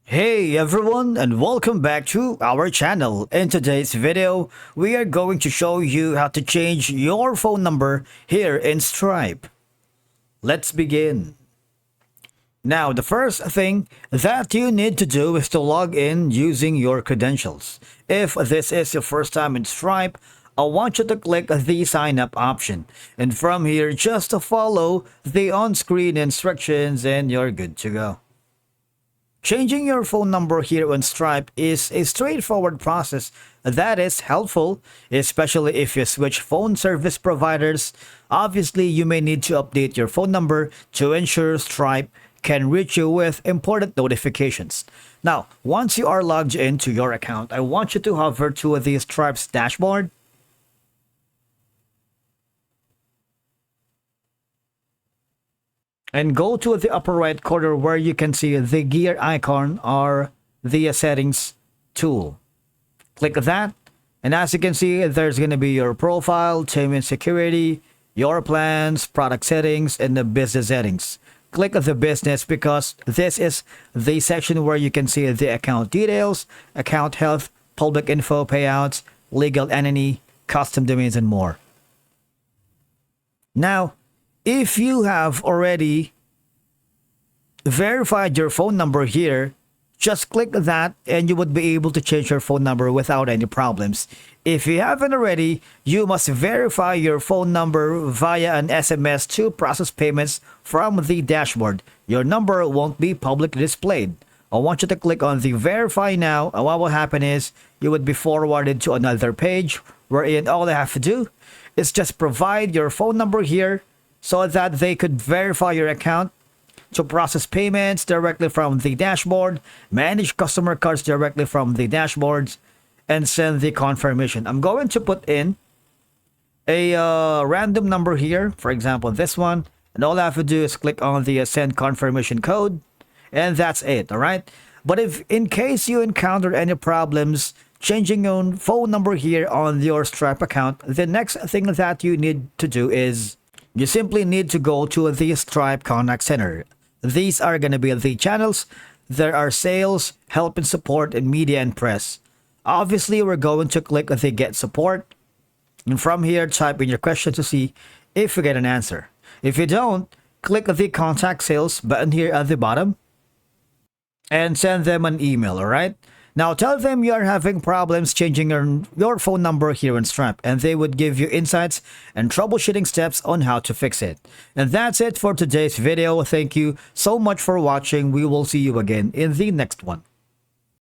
Hey everyone, and welcome back to our channel. In today's video, we are going to show you how to change your phone number here in Stripe. Let's begin. Now, the first thing that you need to do is to log in using your credentials. If this is your first time in Stripe, I want you to click the sign up option. And from here, just to follow the on-screen instructions and you're good to go. Changing your phone number here on Stripe is a straightforward process that is helpful, especially if you switch phone service providers. Obviously, you may need to update your phone number to ensure Stripe can reach you with important notifications. Now, once you are logged into your account, I want you to hover to the Stripe's dashboard. And go to the upper right corner where you can see the gear icon or the settings tool. Click that, and as you can see, there's going to be your profile, team and security, your plans, product settings, and the business settings. Click the business because this is the section where you can see the account details, account health, public info, payouts, legal entity, custom domains, and more. Now, if you have already verified your phone number here, just click that and you would be able to change your phone number without any problems. If you haven't already, you must verify your phone number via an SMS to process payments from the dashboard. Your number won't be publicly displayed. I want you to click on the verify now, and what will happen is you would be forwarded to another page wherein all they have to do is just provide your phone number here so that they could verify your account to process payments directly from the dashboard, manage customer cards directly from the dashboards, and send the confirmation. I'm going to put in a random number here, for example, this one, and all I have to do is click on the send confirmation code, and that's it, all right? But if in case you encounter any problems changing your phone number here on your Stripe account, the next thing that you need to do is you simply need to go to the Stripe Contact Center. These are going to be the channels. There are sales, help and support, and media and press. Obviously, we're going to click the Get Support. And from here, type in your question to see if you get an answer. If you don't, click the Contact Sales button here at the bottom and send them an email, alright? Now tell them you are having problems changing your phone number here in Stripe, and they would give you insights and troubleshooting steps on how to fix it. And that's it for today's video. Thank you so much for watching. We will see you again in the next one.